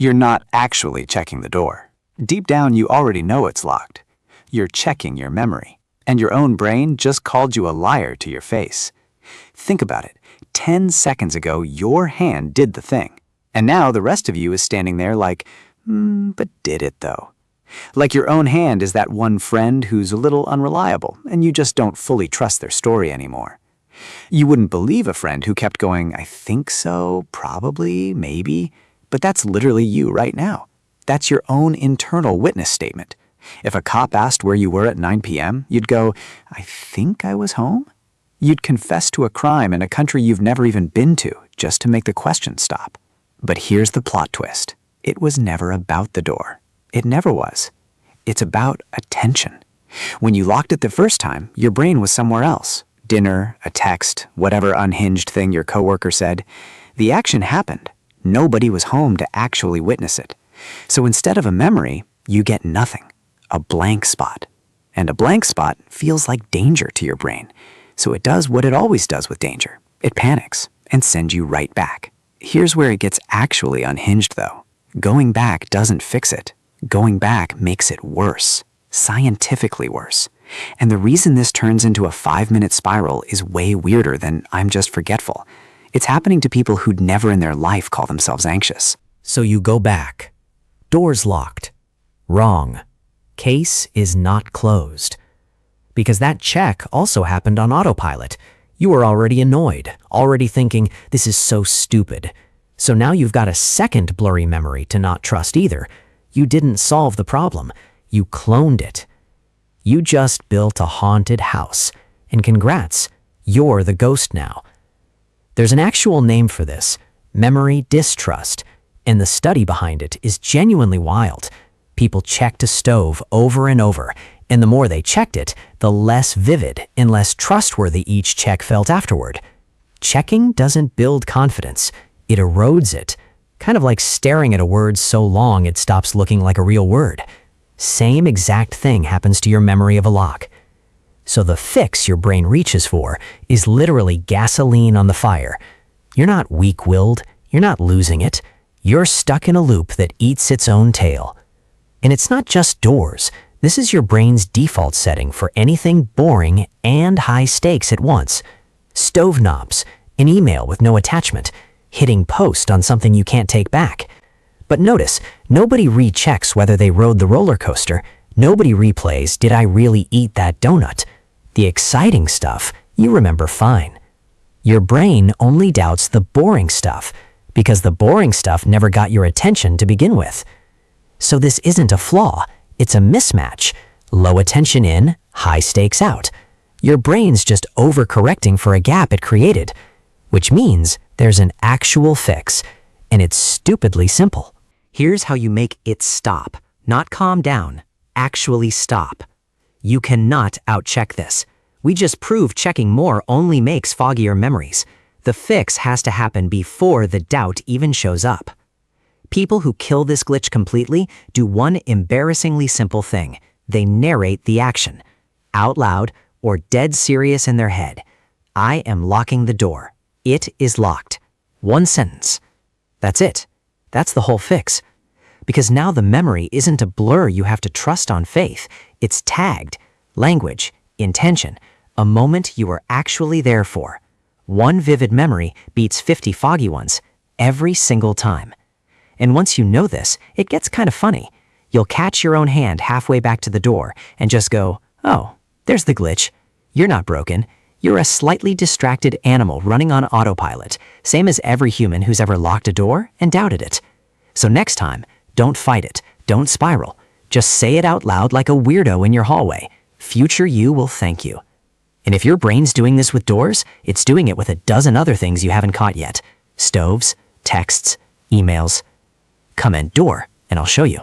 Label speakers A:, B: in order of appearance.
A: You're not actually checking the door. Deep down, you already know it's locked. You're checking your memory, and your own brain just called you a liar to your face. Think about it. 10 seconds ago, your hand did the thing, and now the rest of you is standing there like, but did it though? Like your own hand is that one friend who's a little unreliable, and you just don't fully trust their story anymore. You wouldn't believe a friend who kept going, I think so, probably, maybe, but that's literally you right now. That's your own internal witness statement. If a cop asked where you were at 9 p.m., you'd go, I think I was home? You'd confess to a crime in a country you've never even been to, just to make the question stop. But here's the plot twist. It was never about the door. It never was. It's about attention. When you locked it the first time, your brain was somewhere else. Dinner, a text, whatever unhinged thing your coworker said. The action happened. Nobody was home to actually witness it. So instead of a memory, you get nothing. A blank spot. And a blank spot feels like danger to your brain. So it does what it always does with danger. It panics and sends you right back. Here's where it gets actually unhinged though. Going back doesn't fix it. Going back makes it worse. Scientifically worse. And the reason this turns into a 5-minute spiral is way weirder than I'm just forgetful. It's happening to people who'd never in their life call themselves anxious.
B: So you go back. Door's locked. Wrong. Case is not closed. Because that check also happened on autopilot. You were already annoyed, already thinking, this is so stupid. So now you've got a second blurry memory to not trust either. You didn't solve the problem. You cloned it. You just built a haunted house. And congrats, you're the ghost now. There's an actual name for this, memory distrust, and the study behind it is genuinely wild. People checked a stove over and over, and the more they checked it, the less vivid and less trustworthy each check felt afterward. Checking doesn't build confidence, it erodes it, kind of like staring at a word so long it stops looking like a real word. Same exact thing happens to your memory of a lock. So the fix your brain reaches for is literally gasoline on the fire. You're not weak-willed, you're not losing it, you're stuck in a loop that eats its own tail. And it's not just doors. This is your brain's default setting for anything boring and high stakes at once. Stove knobs, an email with no attachment, hitting post on something you can't take back. But notice, nobody rechecks whether they rode the roller coaster. Nobody replays, did I really eat that donut? The exciting stuff, you remember fine. Your brain only doubts the boring stuff, because the boring stuff never got your attention to begin with. So this isn't a flaw, it's a mismatch. Low attention in, high stakes out. Your brain's just overcorrecting for a gap it created, which means there's an actual fix, and it's stupidly simple. Here's how you make it stop, not calm down, actually stop. You cannot outcheck this. We just proved checking more only makes foggier memories. The fix has to happen before the doubt even shows up. People who kill this glitch completely do one embarrassingly simple thing. They narrate the action, out loud or dead serious in their head. I am locking the door. It is locked. One sentence. That's it. That's the whole fix. Because now the memory isn't a blur you have to trust on faith. It's tagged, language, intention, a moment you were actually there for. One vivid memory beats 50 foggy ones every single time. And once you know this, it gets kind of funny. You'll catch your own hand halfway back to the door and just go, oh, there's the glitch. You're not broken. You're a slightly distracted animal running on autopilot, same as every human who's ever locked a door and doubted it. So next time, don't fight it. Don't spiral. Just say it out loud like a weirdo in your hallway. Future you will thank you. And if your brain's doing this with doors, it's doing it with a dozen other things you haven't caught yet. Stoves, texts, emails. Comment door, and I'll show you.